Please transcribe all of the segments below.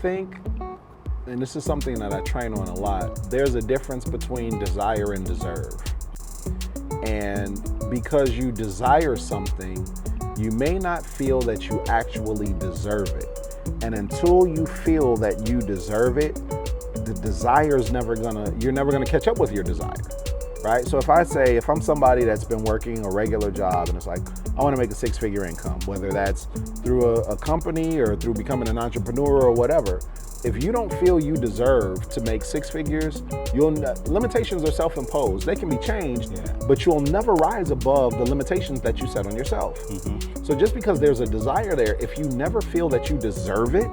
think, and this is something that I train on a lot, there's a difference between desire and deserve. And because you desire something, you may not feel that you actually deserve it. And until you feel that you deserve it, the desire's you're never gonna catch up with your desire, right? So if I'm somebody that's been working a regular job and it's like, I wanna make a 6-figure income, whether that's through a company or through becoming an entrepreneur or whatever, if you don't feel you deserve to make 6 figures, limitations are self-imposed. They can be changed, but you'll never rise above the limitations that you set on yourself. So just because there's a desire there, if you never feel that you deserve it,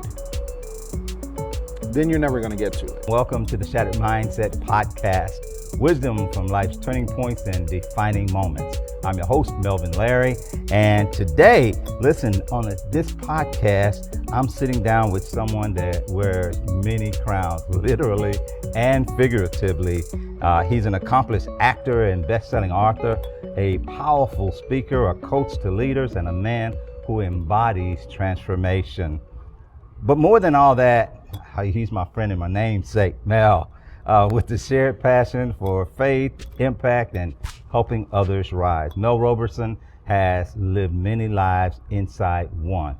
then you're never gonna get to it. Welcome to the Shattered Mindset Podcast, wisdom from life's turning points and defining moments. I'm your host, Melvin Larry, and today, listen, on this podcast, I'm sitting down with someone that wears many crowns, literally and figuratively. He's an accomplished actor and best-selling author, a powerful speaker, a coach to leaders, and a man who embodies transformation. But more than all that, he's my friend and my namesake, Mel, with the shared passion for faith, impact, and helping others rise. Mel Roberson has lived many lives inside one: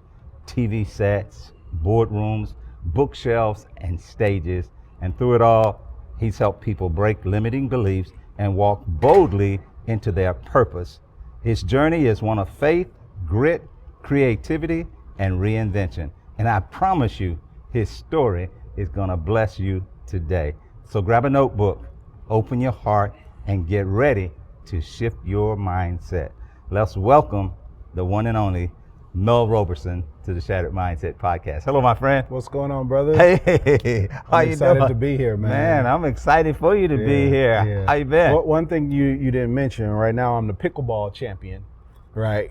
TV sets, boardrooms, bookshelves, and stages. And through it all, he's helped people break limiting beliefs and walk boldly into their purpose. His journey is one of faith, grit, creativity, and reinvention. And I promise you, his story is gonna bless you today. So grab a notebook, open your heart, and get ready to shift your mindset. Let's welcome the one and only Mel Roberson to the Shattered Mindset Podcast. Hello, my friend. What's going on, brother? Hey, how you doing? I'm excited to be here, man. Man, I'm excited for you to be here. Yeah. How you been? One thing you didn't mention, right now I'm the pickleball champion, right?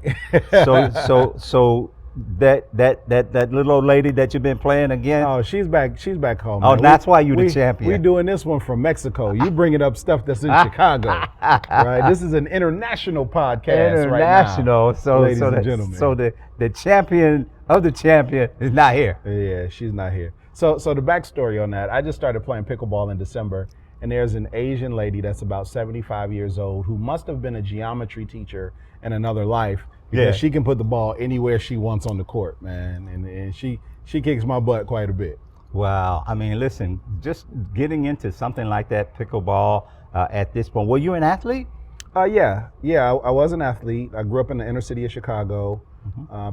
So that little old lady that you've been playing again? Oh, she's back home. Oh, man. that's why you're the champion. We're doing this one from Mexico. You bringing up stuff that's in Chicago, right? This is an international podcast right now. Ladies and gentlemen. So the champion of the champion is not here. Yeah, she's not here. So the backstory on that, I just started playing pickleball in December, and there's an Asian lady that's about 75 years old who must have been a geometry teacher in another life, because she can put the ball anywhere she wants on the court, man, and she kicks my butt quite a bit. Wow. I mean, listen, just getting into something like that, pickleball, at this point, were you an athlete? Yeah, I was an athlete. I grew up in the inner city of Chicago.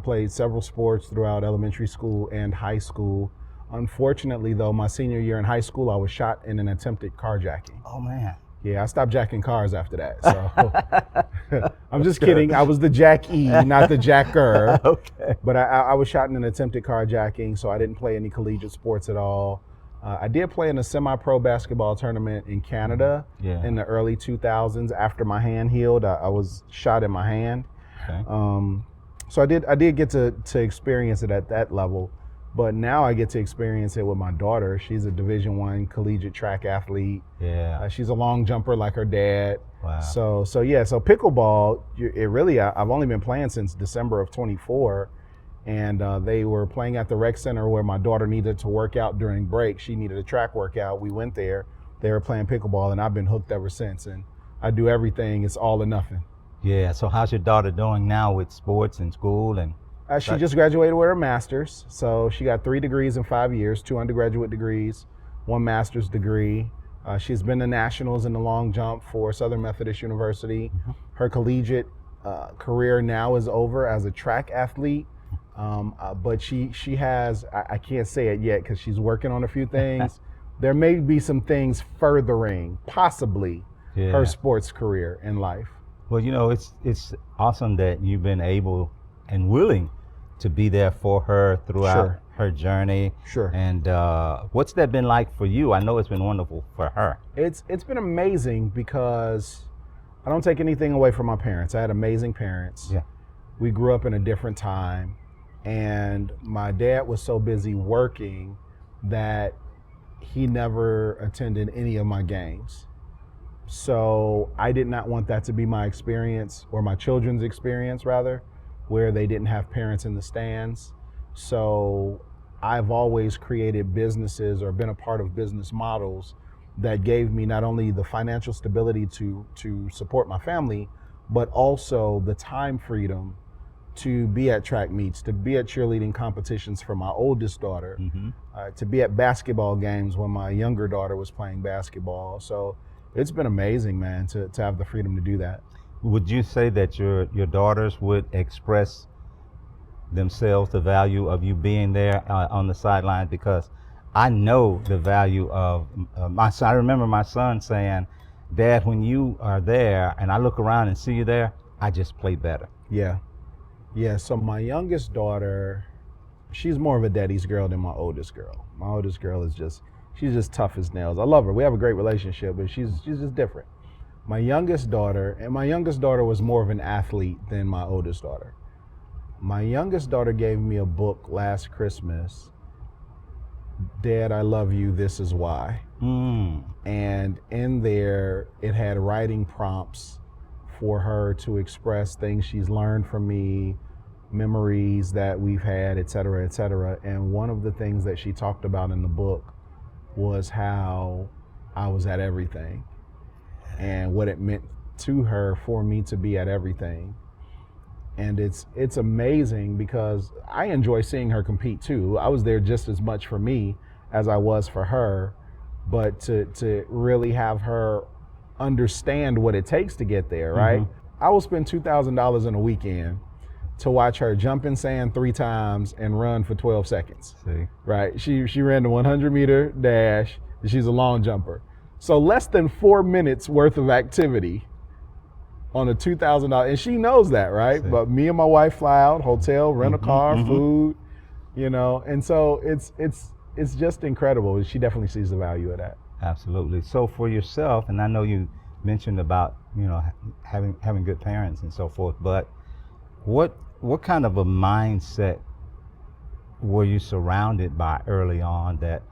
Played several sports throughout elementary school and high school. Unfortunately, though, my senior year in high school, I was shot in an attempted carjacking. Oh, man. Yeah, I stopped jacking cars after that. So I'm just kidding. I was the jackee, not the jacker. Okay. But I was shot in an attempted carjacking, so I didn't play any collegiate sports at all. I did play in a semi-pro basketball tournament in Canada in the early 2000s. After my hand healed, I was shot in my hand. Okay. So I did get to experience it at that level. But now I get to experience it with my daughter. She's a Division I collegiate track athlete. Yeah. She's a long jumper like her dad. Wow. So pickleball, I've only been playing since December of 24, and they were playing at the rec center where my daughter needed to work out during break. She needed a track workout. We went there. They were playing pickleball, and I've been hooked ever since. And I do everything. It's all or nothing. Yeah. So how's your daughter doing now with sports and school and? She just graduated with her master's, so she got 3 degrees in 5 years, 2 undergraduate degrees, 1 master's degree. She's been to nationals in the long jump for Southern Methodist University. Her collegiate career now is over as a track athlete, but she has, I can't say it yet because she's working on a few things. There may be some things furthering, possibly, her sports career in life. Well, you know, it's awesome that you've been able and willing to be there for her throughout her journey. Sure. And what's that been like for you? I know it's been wonderful for her. It's been amazing because I don't take anything away from my parents. I had amazing parents. Yeah. We grew up in a different time, and my dad was so busy working that he never attended any of my games. So I did not want that to be my experience, or my children's experience rather, where they didn't have parents in the stands. So I've always created businesses or been a part of business models that gave me not only the financial stability to support my family, but also the time freedom to be at track meets, to be at cheerleading competitions for my oldest daughter, to be at basketball games when my younger daughter was playing basketball. So it's been amazing, man, to have the freedom to do that. Would you say that your daughters would express themselves the value of you being there on the sidelines? Because I know the value of my son. I remember my son saying, "Dad, when you are there and I look around and see you there, I just play better." Yeah. So my youngest daughter, she's more of a daddy's girl than my oldest girl. My oldest girl she's just tough as nails. I love her. We have a great relationship, but she's just different. My youngest daughter was more of an athlete than my oldest daughter. My youngest daughter gave me a book last Christmas, Dad, I love you, this is why. And in there, it had writing prompts for her to express things she's learned from me, memories that we've had, et cetera, et cetera. And one of the things that she talked about in the book was how I was at everything and what it meant to her for me to be at everything. And it's amazing because I enjoy seeing her compete too. I was there just as much for me as I was for her, but to really have her understand what it takes to get there, right? I will spend $2,000 in a weekend to watch her jump in sand 3 times and run for 12 seconds. Right? She ran the 100-meter dash. She's a long jumper. So less than 4 minutes worth of activity on a $2,000, and she knows that, right? But me and my wife fly out, hotel, rent a car, food, and so it's just incredible. She definitely sees the value of that. Absolutely. So for yourself, and I know you mentioned about having good parents and so forth, but what kind of a mindset were you surrounded by early on that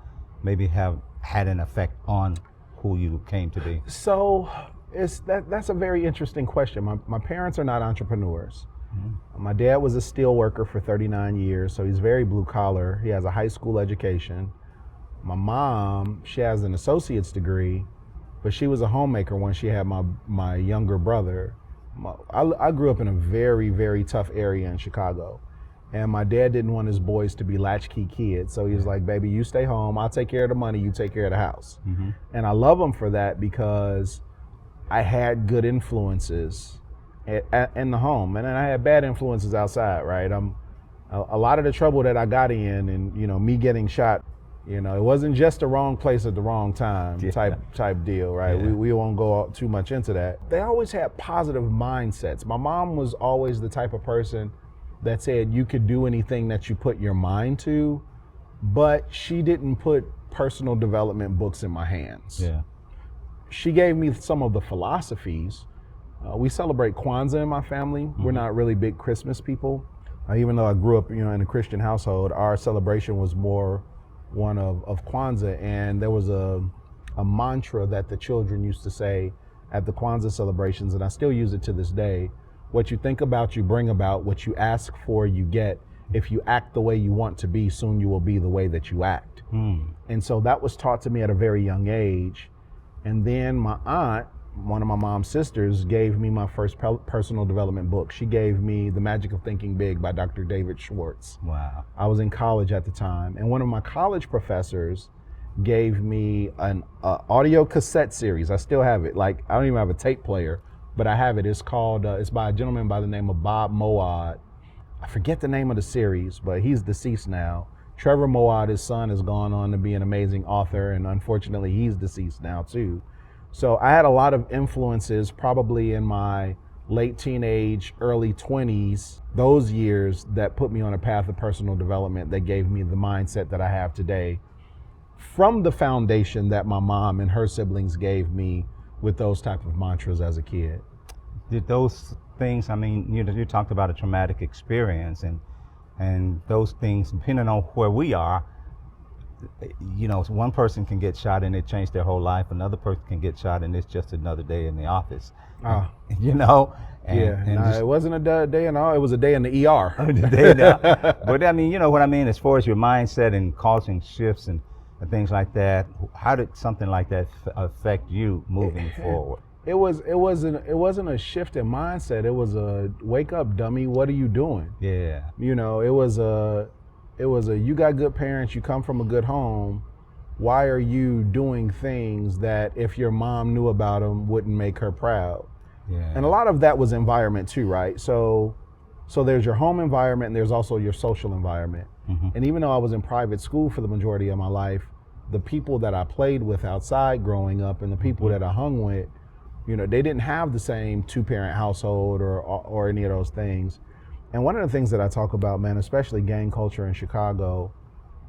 maybe have had an effect on who you came to be? So that's a very interesting question. My parents are not entrepreneurs. My dad was a steel worker for 39 years, so he's very blue collar. He has a high school education. My mom, she has an associate's degree, but she was a homemaker when she had my younger brother. I grew up in a very, very tough area in Chicago, and my dad didn't want his boys to be latchkey kids. So he was like, baby, you stay home. I'll take care of the money. You take care of the house. And I love him for that because I had good influences in the home, and then I had bad influences outside, right? A lot of the trouble that I got in and, me getting shot, it wasn't just the wrong place at the wrong time type deal, right? We won't go too much into that. They always had positive mindsets. My mom was always the type of person that said you could do anything that you put your mind to, but she didn't put personal development books in my hands. She gave me some of the philosophies. We celebrate Kwanzaa in my family. We're not really big Christmas people. Even though I grew up, in a Christian household, our celebration was more one of Kwanzaa, and there was a mantra that the children used to say at the Kwanzaa celebrations, and I still use it to this day. What you think about, you bring about. What you ask for, you get. If you act the way you want to be, soon you will be the way that you act. And so that was taught to me at a very young age. And then my aunt, one of my mom's sisters, gave me my first personal development book. She gave me The Magic of Thinking Big by Dr. David Schwartz. Wow. I was in college at the time, and one of my college professors gave me an audio cassette series. I still have it. Like, I don't even have a tape player, but I have it. It's called, it's by a gentleman by the name of Bob Moad. I forget the name of the series, but he's deceased now. Trevor Moad, his son, has gone on to be an amazing author, and unfortunately he's deceased now too. So I had a lot of influences probably in my late teenage, early 20s, those years that put me on a path of personal development that gave me the mindset that I have today from the foundation that my mom and her siblings gave me with those type of mantras as a kid. Did those things, you talked about a traumatic experience, and those things, depending on where we are, you know, one person can get shot and it changed their whole life. Another person can get shot and it's just another day in the office. Ah. You know? It wasn't a day in all, it was a day in the ER. But I mean, you know what I mean, as far as your mindset and causing shifts and things like that, how did something like that affect you moving forward? It wasn't a shift in mindset. It was a wake up, dummy. What are you doing? Yeah. You know, it was a you got good parents. You come from a good home. Why are you doing things that if your mom knew about them wouldn't make her proud? Yeah. And a lot of that was environment too, right? So there's your home environment and there's also your social environment. Mm-hmm. And even though I was in private school for the majority of my life, the people that I played with outside growing up and the people that I hung with, you know, they didn't have the same two-parent household or any of those things. And one of the things that I talk about, man, especially gang culture in Chicago,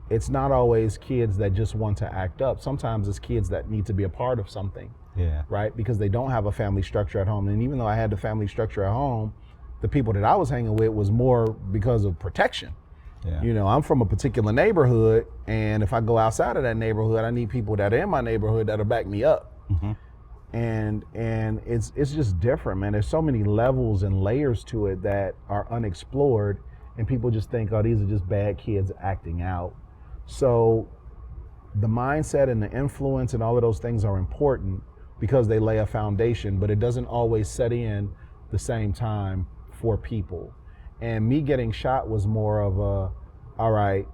it's not always kids that just want to act up. Sometimes it's kids that need to be a part of something. Yeah. Right? Because they don't have a family structure at home. And even though I had the family structure at home, the people that I was hanging with was more because of protection. Yeah. You know, I'm from a particular neighborhood, and if I go outside of that neighborhood, I need people that are in my neighborhood that'll back me up. Mm-hmm. And it's just different, man. There's so many levels and layers to it that are unexplored, and people just think, oh, these are just bad kids acting out. So the mindset and the influence and all of those things are important because they lay a foundation, but it doesn't always set in the same time for people. And me getting shot was more of a, all right,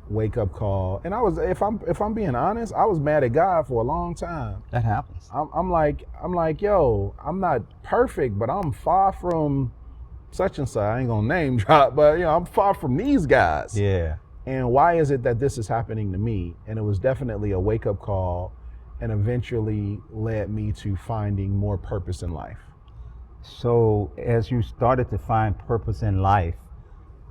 wake up call. And I was, if I'm being honest, I was mad at God for a long time. That happens. I'm like, yo, I'm not perfect, but I'm far from such and such. I ain't gonna name drop, but you know, I'm far from these guys. Yeah. And why is it that this is happening to me? And it was definitely a wake up call, and eventually led me to finding more purpose in life. So as you started to find purpose in life,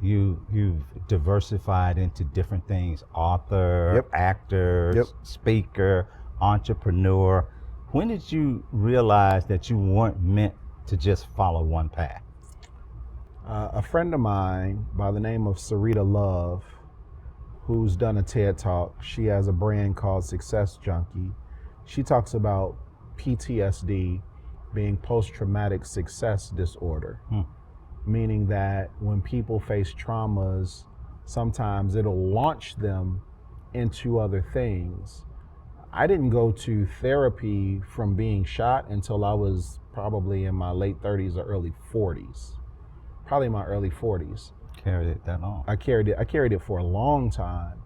you've diversified into different things: author, Yep. actor, Yep. speaker, entrepreneur. When did you realize that you weren't meant to just follow one path? A friend of mine by the name of Sarita Love, who's done a TED Talk, she has a brand called Success Junkie. She talks about PTSD being post-traumatic success disorder, meaning that when people face traumas, sometimes it'll launch them into other things. I didn't go to therapy from being shot until I was probably in my late 30s or early 40s. Probably my early 40s. Carried it that long? I carried it for a long time.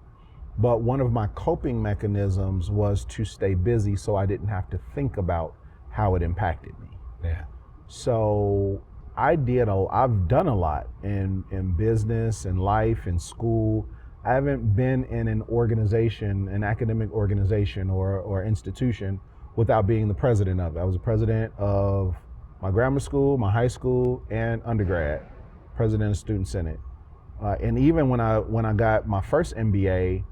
But one of my coping mechanisms was to stay busy so I didn't have to think about how it impacted me. Yeah. So I've done a lot in business and life and school. I haven't been in an organization, an academic organization or institution without being the president of it. I was the president of my grammar school, my high school, and undergrad, president of Student Senate. And even when I got my first MBA,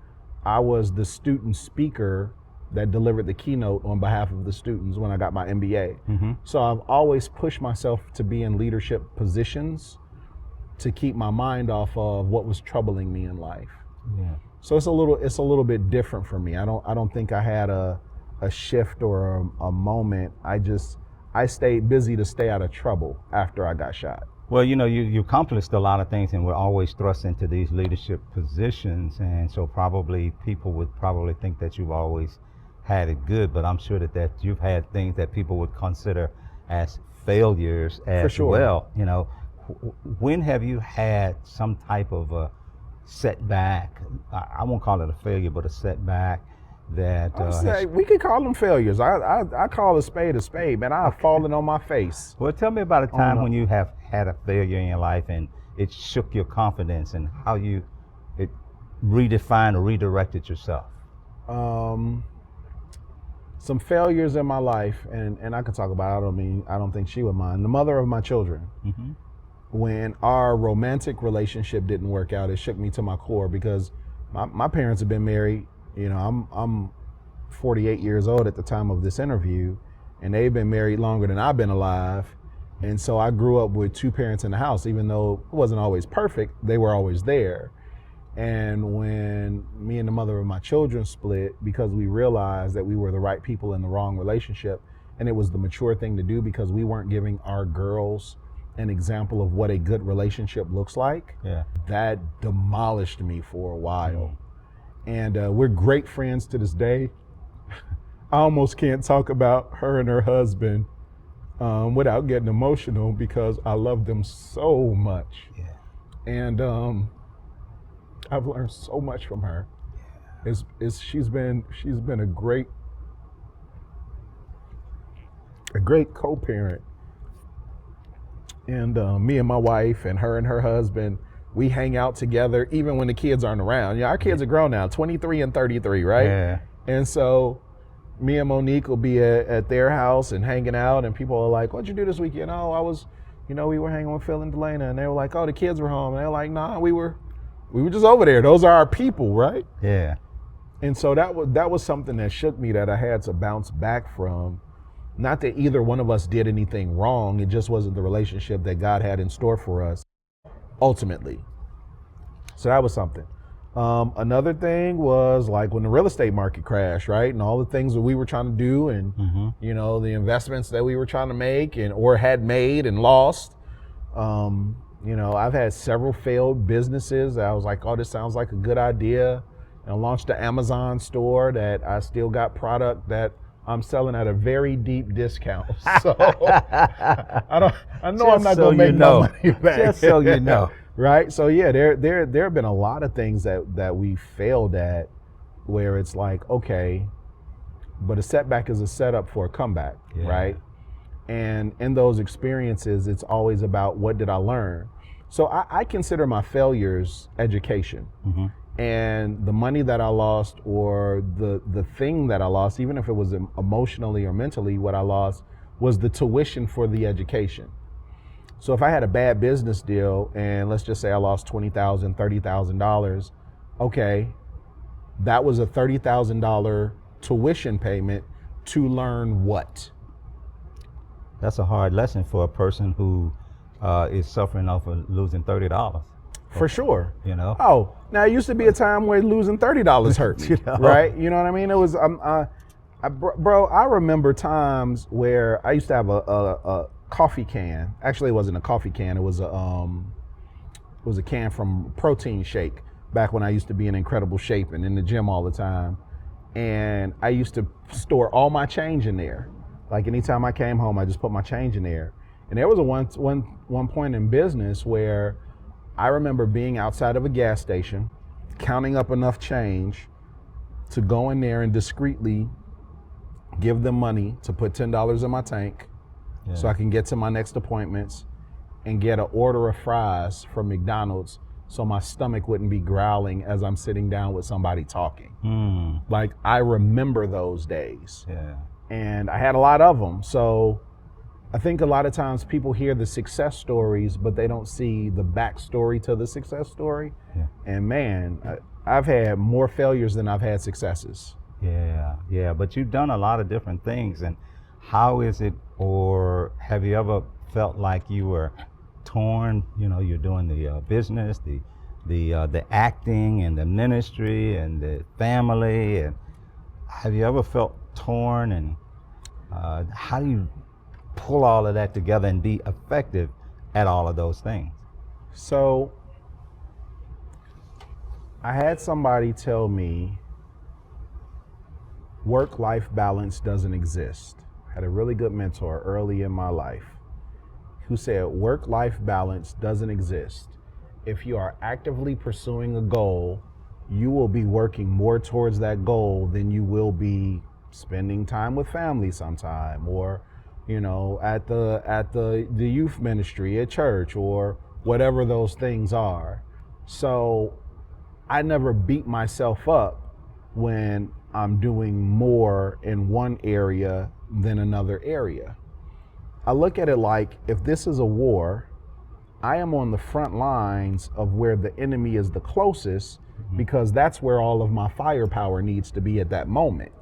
I was the student speaker that delivered the keynote on behalf of the students when I got my MBA. Mm-hmm. So I've always pushed myself to be in leadership positions to keep my mind off of what was troubling me in life. Yeah. So it's a little bit different for me. I don't think I had a shift or a moment. I stayed busy to stay out of trouble after I got shot. Well, you know, you accomplished a lot of things and were always thrust into these leadership positions, and so probably people would probably think that you've always had it good, but I'm sure that you've had things that people would consider as failures as sure. well. You know, when have you had some type of a setback? I won't call it a failure, but a setback that we could call them failures. I call a spade, man. I've fallen on my face. Well, tell me about a time when you have had a failure in your life and it shook your confidence and how it redefined or redirected yourself. Some failures in my life, and I could talk about it. I don't think she would mind. The mother of my children. Mm-hmm. When our romantic relationship didn't work out, it shook me to my core because my parents have been married. You know, I'm 48 years old at the time of this interview, and they've been married longer than I've been alive. And so I grew up with two parents in the house. Even though it wasn't always perfect, they were always there. And when me and the mother of my children split, because we realized that we were the right people in the wrong relationship, and it was the mature thing to do because we weren't giving our girls an example of what a good relationship looks like, that demolished me for a while. And we're great friends to this day. I almost can't talk about her and her husband without getting emotional because I love them so much. And I've learned so much from her. She's been a great co-parent. And me and my wife and her husband, we hang out together even when the kids aren't around. Yeah, our kids are grown now, 23 and 33, right? Yeah. And so me and Monique will be at their house and hanging out, and people are like, "What'd you do this weekend?" "Oh, I was, we were hanging with Phil and Delana," and they were like, "Oh, the kids were home," and they're like, "Nah, we were just over there. Those are our people, right?" Yeah. And so that was something that shook me, that I had to bounce back from. Not that either one of us did anything wrong. It just wasn't the relationship that God had in store for us ultimately. So that was something. Another thing was like when the real estate market crashed, right? And all the things that we were trying to do and, the investments that we were trying to make or had made and lost. I've had several failed businesses. I was like, oh, this sounds like a good idea. And I launched an Amazon store that I still got product that I'm selling at a very deep discount. So I know I'm not going to make no money back. Just so you know. Right? So yeah, there have been a lot of things that we failed at where it's like, okay, but a setback is a setup for a comeback, right? And in those experiences, it's always about what did I learn? So I consider my failures education. And the money that I lost or the thing that I lost, even if it was emotionally or mentally, what I lost was the tuition for the education. So if I had a bad business deal and let's just say I lost $20,000, $30,000, okay, that was a $30,000 tuition payment to learn what? That's a hard lesson for a person who is suffering off of losing $30. For sure. Oh, now it used to be a time where losing $30 hurt me, right? You know what I mean? It was, bro, I remember times where I used to have a coffee can. Actually, it wasn't a coffee can. It was a can from protein shake back when I used to be in incredible shape and in the gym all the time. And I used to store all my change in there. Like anytime I came home, I just put my change in there. And there was one point in business where I remember being outside of a gas station, counting up enough change to go in there and discreetly give them money to put $10 in my tank so I can get to my next appointments and get an order of fries from McDonald's so my stomach wouldn't be growling as I'm sitting down with somebody talking. Like, I remember those days. And I had a lot of them. So I think a lot of times people hear the success stories, but they don't see the backstory to the success story. And man, I've had more failures than I've had successes. But you've done a lot of different things. And how is it, or have you ever felt like you were torn? You're doing the business, the acting and the ministry and the family. And have you ever felt torn? And how do you pull all of that together and be effective at all of those things? So I had somebody tell me work-life balance doesn't exist. I had a really good mentor early in my life who said work-life balance doesn't exist. If you are actively pursuing a goal, you will be working more towards that goal than you will be spending time with family sometime, or at the youth ministry at church, or whatever those things are. So I never beat myself up when I'm doing more in one area than another area. I look at it like, if this is a war, I am on the front lines of where the enemy is the closest, because that's where all of my firepower needs to be at that moment.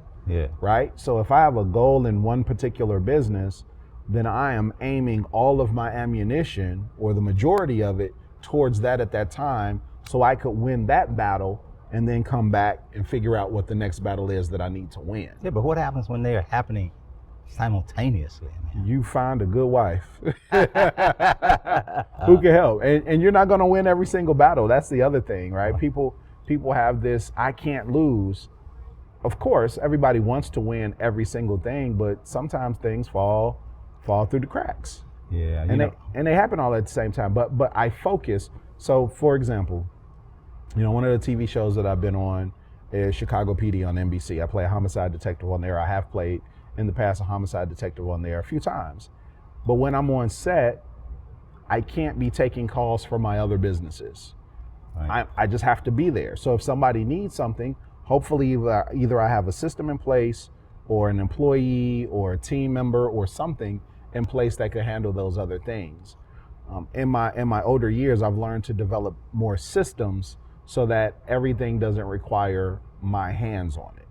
Right? So if I have a goal in one particular business, then I am aiming all of my ammunition, or the majority of it, towards that at that time, so I could win that battle and then come back and figure out what the next battle is that I need to win. Yeah, but what happens when they're happening simultaneously? Man? You find a good wife who can help, and you're not going to win every single battle. That's the other thing, right? People have this I can't lose. Of course, everybody wants to win every single thing, but sometimes things fall through the cracks. Yeah, and they happen all at the same time. But I focus. So, for example, one of the TV shows that I've been on is Chicago PD on NBC. I play a homicide detective on there. I have played in the past a homicide detective on there a few times. But when I'm on set, I can't be taking calls from my other businesses. Right. I just have to be there. So if somebody needs something, hopefully either I have a system in place or an employee or a team member or something in place that could handle those other things. In my older years, I've learned to develop more systems so that everything doesn't require my hands on it.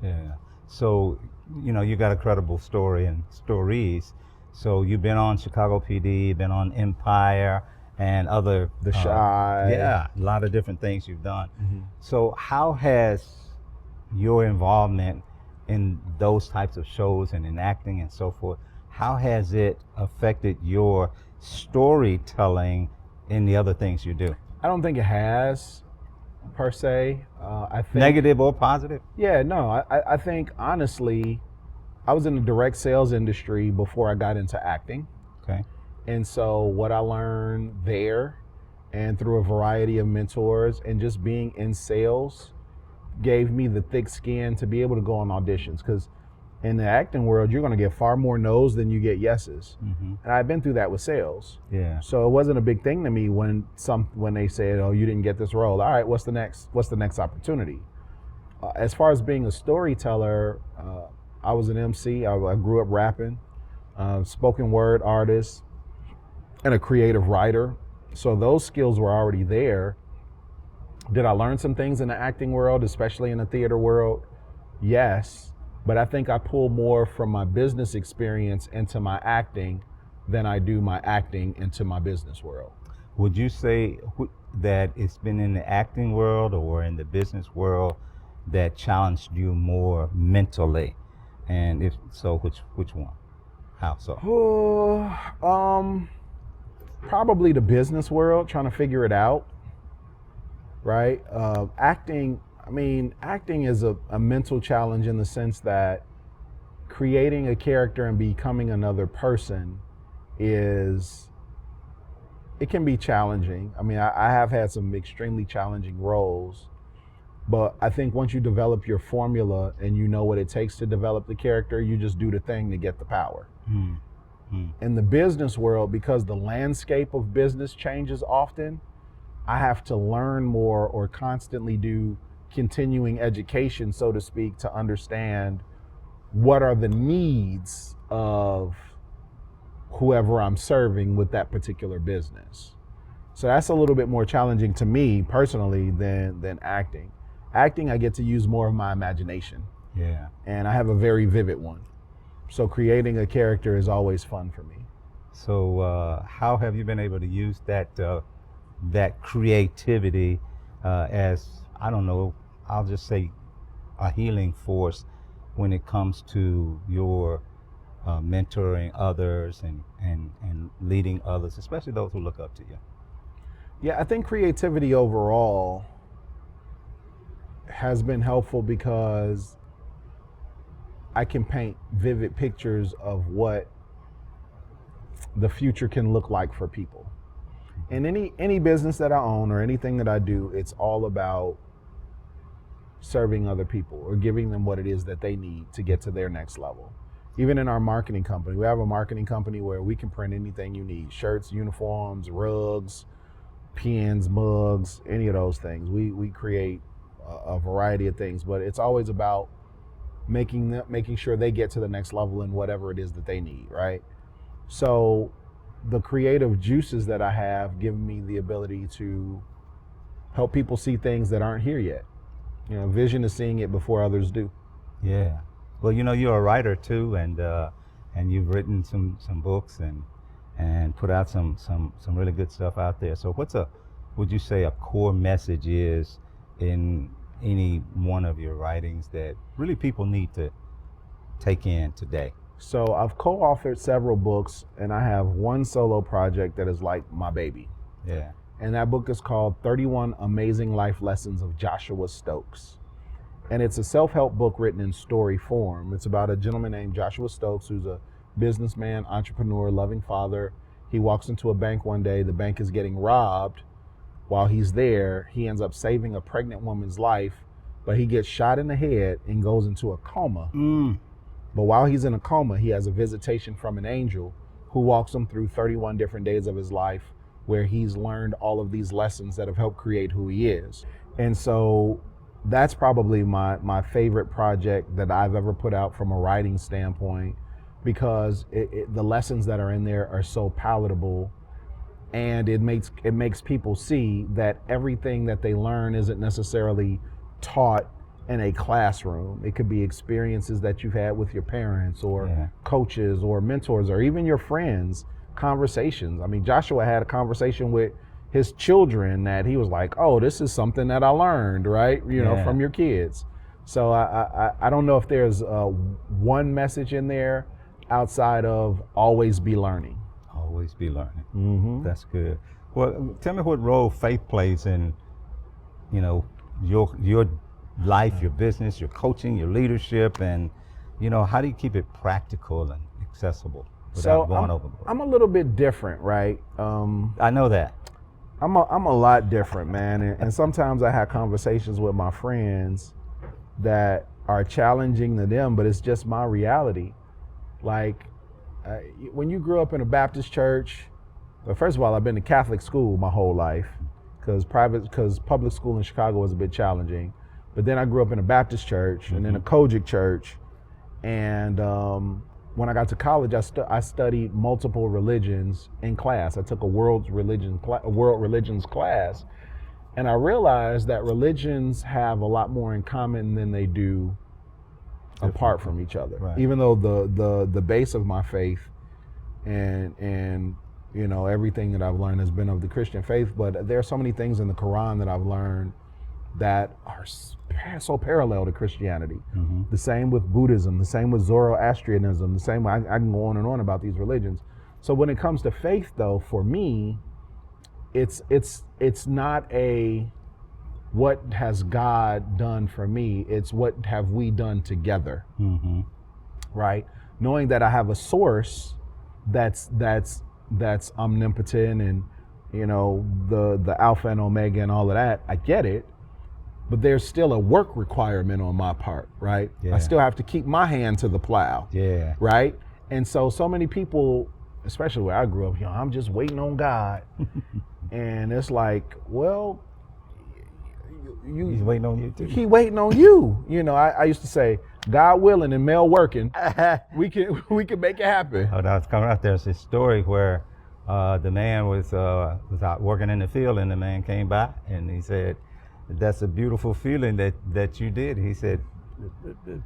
Yeah. So, you got a credible story and stories. So you've been on Chicago PD, been on Empire and other... The Shy. Yeah, a lot of different things you've done. Mm-hmm. So how has your involvement in those types of shows and in acting and so forth, how has it affected your storytelling in the other things you do? I don't think it has, per se. I think negative or positive? Yeah, no. I think honestly, I was in the direct sales industry before I got into acting. Okay. And so what I learned there and through a variety of mentors and just being in sales gave me the thick skin to be able to go on auditions, because in the acting world, you're going to get far more no's than you get yeses. Mm-hmm. And I've been through that with sales. Yeah. So it wasn't a big thing to me when they said, "Oh, you didn't get this role. All right, what's the next opportunity?" As far as being a storyteller, I was an MC. I grew up rapping, spoken word artist, and a creative writer. So those skills were already there. Did I learn some things in the acting world, especially in the theater world? Yes. But I think I pull more from my business experience into my acting than I do my acting into my business world. Would you say that it's been in the acting world or in the business world that challenged you more mentally? And if so, which one? How so? Probably the business world, trying to figure it out, right? Acting is a mental challenge in the sense that creating a character and becoming another person it can be challenging. I have had some extremely challenging roles, but I think once you develop your formula and you know what it takes to develop the character, you just do the thing to get the power. In the business world, because the landscape of business changes often, I have to learn more or constantly do continuing education, so to speak, to understand what are the needs of whoever I'm serving with that particular business. So that's a little bit more challenging to me personally than acting. Acting, I get to use more of my imagination. Yeah. And I have a very vivid one. So creating a character is always fun for me. So how have you been able to use that creativity as, I don't know, I'll just say a healing force when it comes to your mentoring others and leading others, especially those who look up to you? Yeah, I think creativity overall has been helpful because I can paint vivid pictures of what the future can look like for people. In any business that I own or anything that I do, it's all about serving other people or giving them what it is that they need to get to their next level. Even in our marketing company, we have a marketing company where we can print anything you need: shirts, uniforms, rugs, pens, mugs, any of those things. We create a variety of things, but it's always about making sure they get to the next level in whatever it is that they need, right? So the creative juices that I have give me the ability to help people see things that aren't here yet. Vision is seeing it before others do. Yeah. Well, you're a writer too, and you've written some books and put out some really good stuff out there. So what's would you say a core message is in any one of your writings that really people need to take in today? So I've co-authored several books, and I have one solo project that is like my baby. Yeah. And that book is called 31 Amazing Life Lessons of Joshua Stokes. And it's a self-help book written in story form. It's about a gentleman named Joshua Stokes, who's a businessman, entrepreneur, loving father. He walks into a bank one day, the bank is getting robbed. While he's there, he ends up saving a pregnant woman's life, but he gets shot in the head and goes into a coma. But while he's in a coma, he has a visitation from an angel who walks him through 31 different days of his life, where he's learned all of these lessons that have helped create who he is. And so that's probably my favorite project that I've ever put out from a writing standpoint, because the lessons that are in there are so palatable, and it makes people see that everything that they learn isn't necessarily taught in a classroom. It could be experiences that you've had with your parents or coaches or mentors or even your friends, conversations. I mean, Joshua had a conversation with his children that he was like, oh, this is something that I learned, right? From your kids. So I don't know if there's one message in there outside of always be learning. Always be learning. Mm-hmm. That's good. Well, tell me what role faith plays in, your life, your business, your coaching, your leadership, and how do you keep it practical and accessible without going overboard? I'm a little bit different, right? I know that. I'm a lot different, man, and sometimes I have conversations with my friends that are challenging to them, but it's just my reality. Like, when you grew up in a Baptist church, well, first of all, I've been to Catholic school my whole life, because public school in Chicago was a bit challenging. But then I grew up in a Baptist church and then a Kojic church. And when I got to college, I studied multiple religions in class. I took a world religions class. And I realized that religions have a lot more in common than they do apart from each other. Right. Even though the base of my faith and everything that I've learned has been of the Christian faith, but there are so many things in the Quran that I've learned that are so parallel to Christianity. Mm-hmm. The same with Buddhism, the same with Zoroastrianism, the same, I can go on and on about these religions. So when it comes to faith, though, for me, it's not a what has God done for me, it's what have we done together. Mm-hmm. Right? Knowing that I have a source that's omnipotent and the Alpha and Omega and all of that, I get it. But there's still a work requirement on my part, right? Yeah. I still have to keep my hand to the plow, right? And so many people, especially where I grew up, I'm just waiting on God. And it's like, well, He's waiting on you too. He waiting on you. I used to say, God willing and Mel working, we can make it happen. Oh, that's coming out. There's this story where the man was out working in the field, and the man came by and he said, that's a beautiful feeling that you did. He said,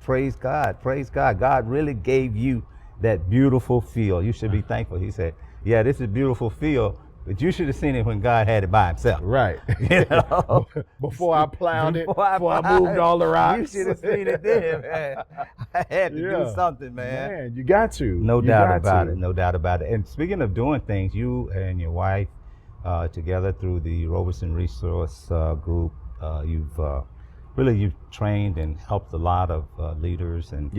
praise God, praise God. God really gave you that beautiful feel. You should be thankful. He said, yeah, this is a beautiful feel, but you should have seen it when God had it by himself. Right. Before I plowed it, before I moved all the rocks. You should have seen it then, man. I had to do something, man. Man, you got to. No doubt about it. No doubt about it. And speaking of doing things, you and your wife together through the Roberson Resource Group, you've trained and helped a lot of leaders and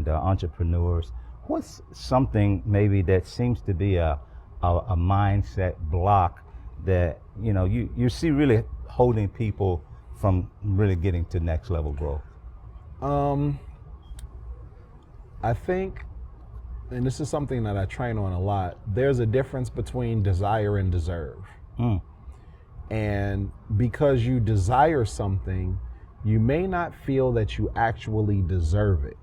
entrepreneurs. What's something maybe that seems to be a mindset block that you see really holding people from really getting to next level growth? I think, and this is something that I train on a lot, there's a difference between desire and deserve. And because you desire something, you may not feel that you actually deserve it.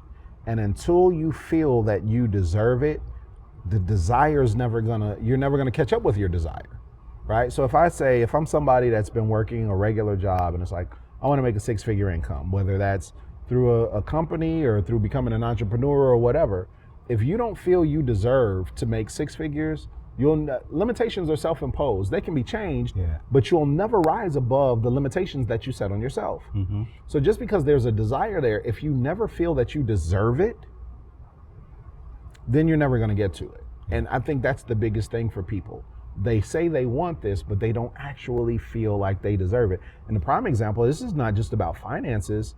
And until you feel that you deserve it, the desire's you're never gonna catch up with your desire, right? So if I'm somebody that's been working a regular job and it's like, I wanna make a 6-figure income, whether that's through a company or through becoming an entrepreneur or whatever, if you don't feel you deserve to make 6 figures, Limitations are self-imposed. They can be changed, Yeah. but you'll never rise above the limitations that you set on yourself. Mm-hmm. So just because there's a desire there, if you never feel that you deserve it, then you're never going to get to it. And I think that's the biggest thing for people. They say they want this, but they don't actually feel like they deserve it. And the prime example, this is not just about finances.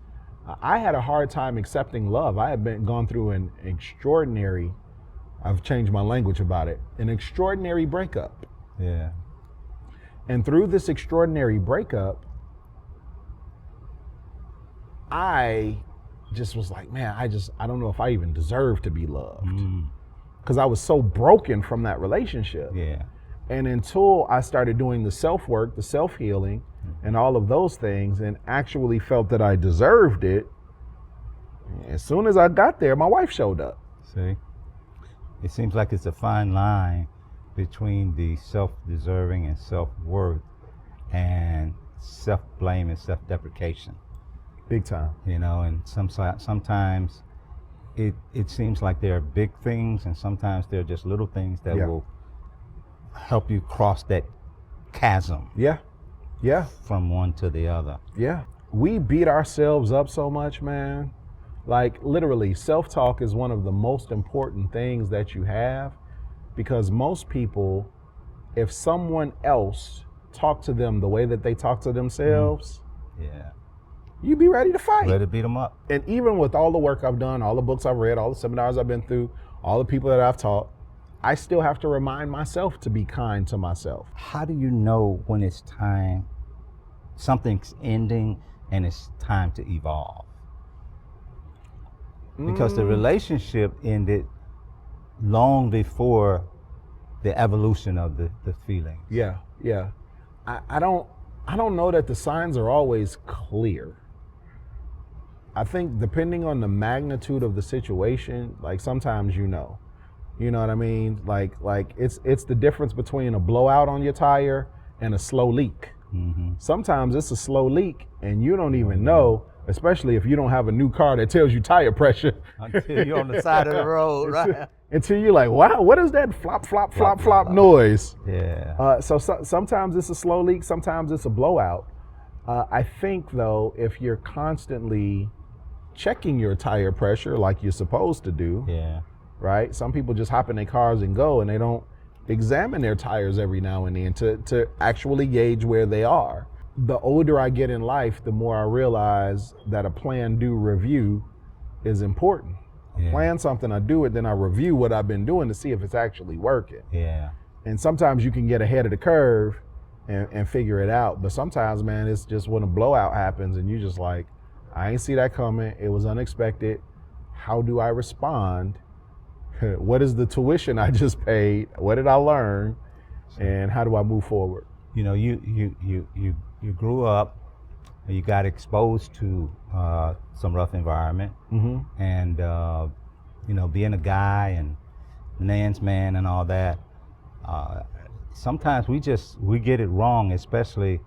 I had a hard time accepting love. I had gone through an extraordinary, I've changed my language about it, an extraordinary breakup. Yeah. And through this extraordinary breakup, I just was like, man, I don't know if I even deserve to be loved. Because I was so broken from that relationship. Yeah. And until I started doing the self-work, the self-healing, and all of those things, and actually felt that I deserved it, as soon as I got there, my wife showed up. See? It seems like it's a fine line between the self-deserving and self-worth and self-blame and self-deprecation. Big time. You know, and sometimes it seems like there are big things, and sometimes they're just little things that will help you cross that chasm. Yeah. From one to the other. Yeah. We beat ourselves up so much, man. Like literally, self-talk is one of the most important things that you have, because most people, if someone else talked to them the way that they talk to themselves, you'd be ready to fight. Ready to beat them up. And even with all the work I've done, all the books I've read, all the seminars I've been through, all the people that I've taught, I still have to remind myself to be kind to myself. How do you know when it's time, something's ending and it's time to evolve? Because the relationship ended long before the evolution of the feeling. Yeah. I don't know that the signs are always clear. I think depending on the magnitude of the situation, like sometimes you know what I mean? Like it's the difference between a blowout on your tire and a slow leak. Mm-hmm. Sometimes it's a slow leak and you don't even know, especially if you don't have a new car that tells you tire pressure. Until you're on the side of the road, right? Until you're like, wow, what is that flop noise? Yeah. So sometimes it's a slow leak, sometimes it's a blowout. I think though, if you're constantly checking your tire pressure like you're supposed to do, right? Some people just hop in their cars and go, and they don't examine their tires every now and then to actually gauge where they are. The older I get in life, the more I realize that a plan, do, review is important. I plan something, I do it, then I review what I've been doing to see if it's actually working. Yeah. And sometimes you can get ahead of the curve and figure it out. But sometimes, man, it's just when a blowout happens and you just like, I ain't see that coming. It was unexpected. How do I respond? What is the tuition I just paid? What did I learn? And how do I move forward? You know, you grew up, you got exposed to some rough environment, and you know, being a guy and man's man and all that. Sometimes we get it wrong, especially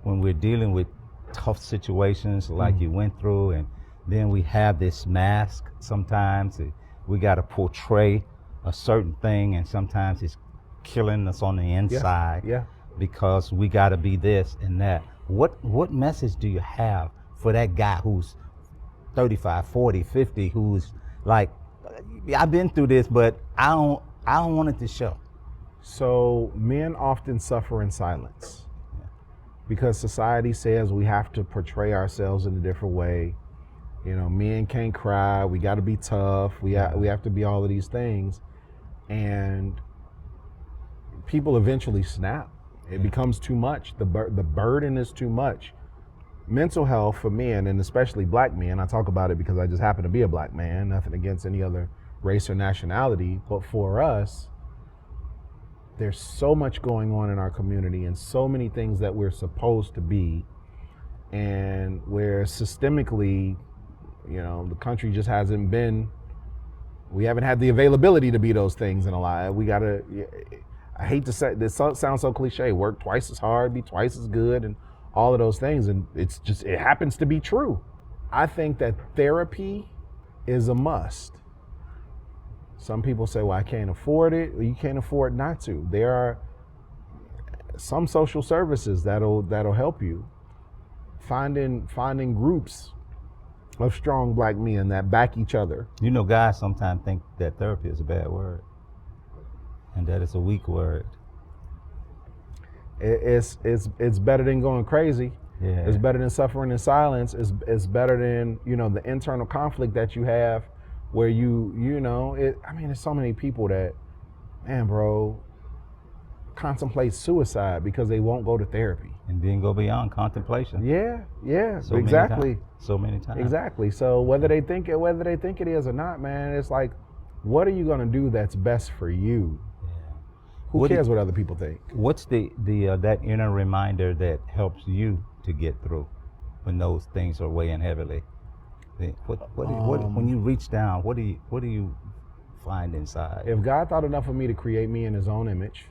when we're dealing with tough situations like you went through, and then we have this mask. Sometimes we got to portray a certain thing, and sometimes it's killing us on the inside. Because we got to be this and that. What message do you have for that guy who's 35, 40, 50, who's like, I've been through this, but I don't want it to show? So men often suffer in silence because society says we have to portray ourselves in a different way. You know, men can't cry. We got to be tough. We have to be all of these things, and people eventually snap. It becomes too much. The burden is too much. Mental health for men, and especially black men, I talk about it because I just happen to be a black man, nothing against any other race or nationality, but for us, there's so much going on in our community and so many things that we're supposed to be, and where systemically, you know, the country just hasn't been, we haven't had the availability to be those things in a lot. We gotta, I hate to say, this sounds so cliche, work twice as hard, be twice as good, and all of those things, and it happens to be true. I think that therapy is a must. Some people say, well, I can't afford it. Well, you can't afford not to. There are some social services that'll help you. Finding groups of strong black men that back each other. You know, guys sometimes think that therapy is a bad word, and that it's a weak word. It's better than going crazy. Yeah. It's better than suffering in silence. It's better than, you know, the internal conflict that you have where there's so many people that, man, bro, contemplate suicide because they won't go to therapy. And then go beyond contemplation. Yeah, So exactly. Many times. Exactly. So whether they think it is or not, man, it's like, what are you gonna do that's best for you? Who cares what other people think? What's the that inner reminder that helps you to get through when those things are weighing heavily? When you reach down, what do you find inside? If God thought enough of me to create me in his own image,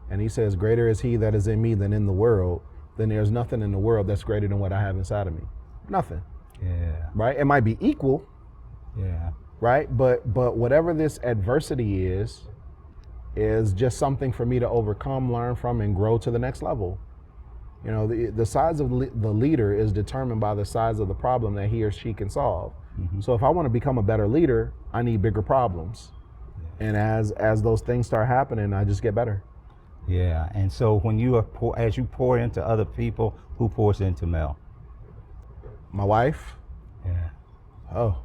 and he says, greater is he that is in me than in the world, then there's nothing in the world that's greater than what I have inside of me. Nothing. Yeah. Right? It might be equal. Yeah. Right? But whatever this adversity is just something for me to overcome, learn from, and grow to the next level. You know, the size of the leader is determined by the size of the problem that he or she can solve. Mm-hmm. So if I want to become a better leader, I need bigger problems. Yeah. And as those things start happening, I just get better. Yeah, and so when as you pour into other people, who pours into Mel? My wife. Yeah. Oh,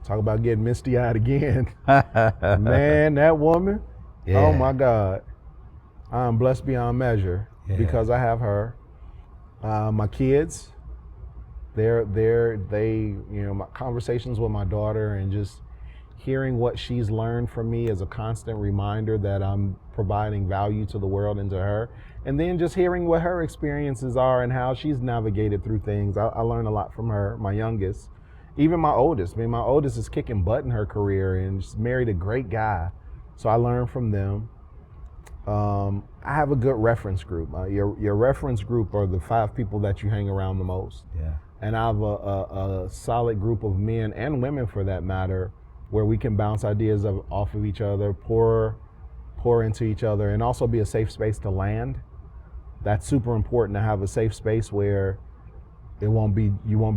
talk about getting misty-eyed again. Man, that woman. Yeah. Oh my God, I'm blessed beyond measure because I have her. My kids, they my conversations with my daughter and just hearing what she's learned from me is a constant reminder that I'm providing value to the world and to her. And then just hearing what her experiences are and how she's navigated through things. I learn a lot from her, my youngest. Even my oldest. I mean, my oldest is kicking butt in her career and she's married a great guy. So I learn from them. I have a good reference group. Your reference group are the 5 people that you hang around the most. Yeah. And I have a solid group of men and women, for that matter, where we can bounce ideas off of each other, pour into each other, and also be a safe space to land. That's super important, to have a safe space where you won't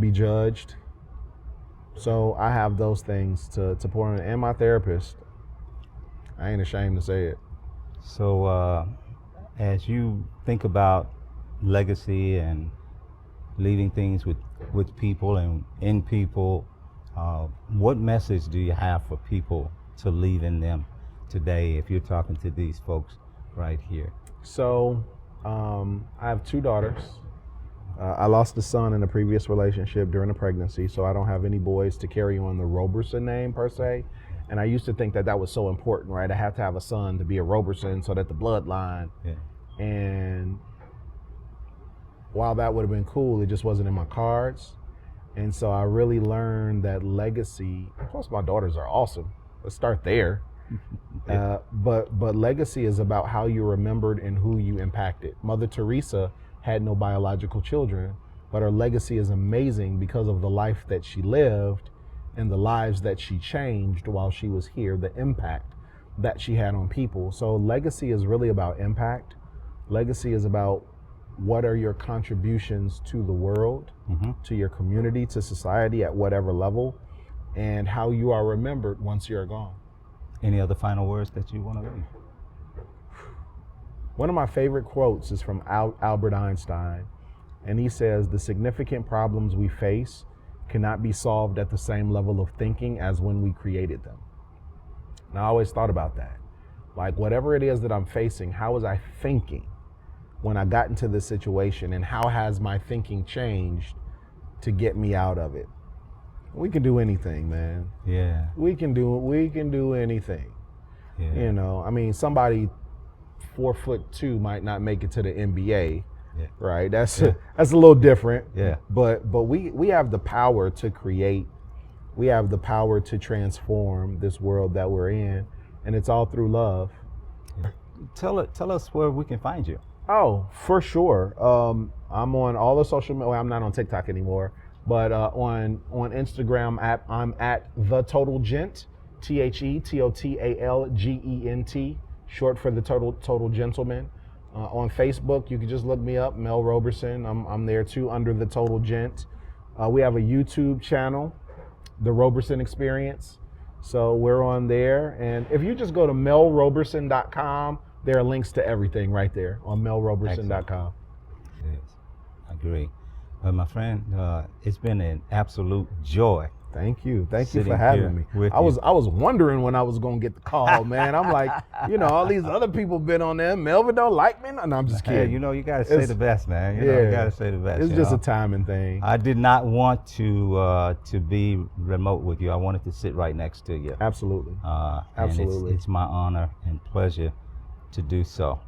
be judged. So I have those things to pour in, and my therapist. I ain't ashamed to say it. So as you think about legacy and leaving things with people and in people, what message do you have for people to leave in them today if you're talking to these folks right here? So I have 2 daughters. I lost a son in a previous relationship during a pregnancy, so I don't have any boys to carry on the Roberson name per se. And I used to think that was so important, right? I have to have a son to be a Roberson so that the bloodline. Yeah. And while that would have been cool, it just wasn't in my cards. And so I really learned that legacy, plus my daughters are awesome. Let's start there. Yeah. But legacy is about how you're remembered and who you impacted. Mother Teresa had no biological children, but her legacy is amazing because of the life that she lived and the lives that she changed while she was here, the impact that she had on people. So legacy is really about impact. Legacy is about what are your contributions to the world, mm-hmm. to your community, to society at whatever level, and how you are remembered once you're gone. Any other final words that you want to leave? One of my favorite quotes is from Albert Einstein, and he says, the significant problems we face cannot be solved at the same level of thinking as when we created them. And I always thought about that. Like, whatever it is that I'm facing, how was I thinking when I got into this situation, and how has my thinking changed to get me out of it? We can do anything, man. Yeah. We can do anything. Yeah. You know, I mean, somebody 4'2" might not make it to the NBA. Yeah. Right? That's a little different. Yeah. But we have the power to create. We have the power to transform this world that we're in, and it's all through love. Yeah. Tell us where we can find you. Oh, for sure. I'm on all the social media. Well, I'm not on TikTok anymore, but on Instagram I'm at The Total Gent, TheTotalGent, short for the Total Gentleman. On Facebook, you can just look me up, Mel Roberson. I'm there too, under the Total Gent. We have a YouTube channel, The Roberson Experience. So we're on there. And if you just go to melroberson.com, there are links to everything right there on melroberson.com. Yes, I agree. Well, my friend, it's been an absolute joy. Thank you. Thank you Sitting for having me. here with I was wondering when I was gonna get the call, man. I'm like, all these other people been on there. Melvin don't like me. No, I'm just kidding. Hey, you gotta say the best, man. You gotta say the best. It's just a timing thing. I did not want to be remote with you. I wanted to sit right next to you. Absolutely. Absolutely. It's my honor and pleasure to do so.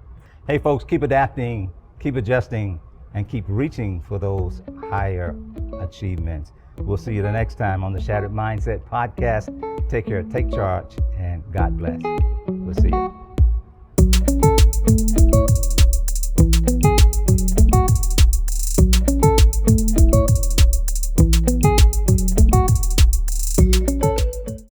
Hey, folks, keep adapting, keep adjusting, and keep reaching for those higher achievements. We'll see you the next time on the Shattered Mindset Podcast. Take care, take charge, and God bless. We'll see you.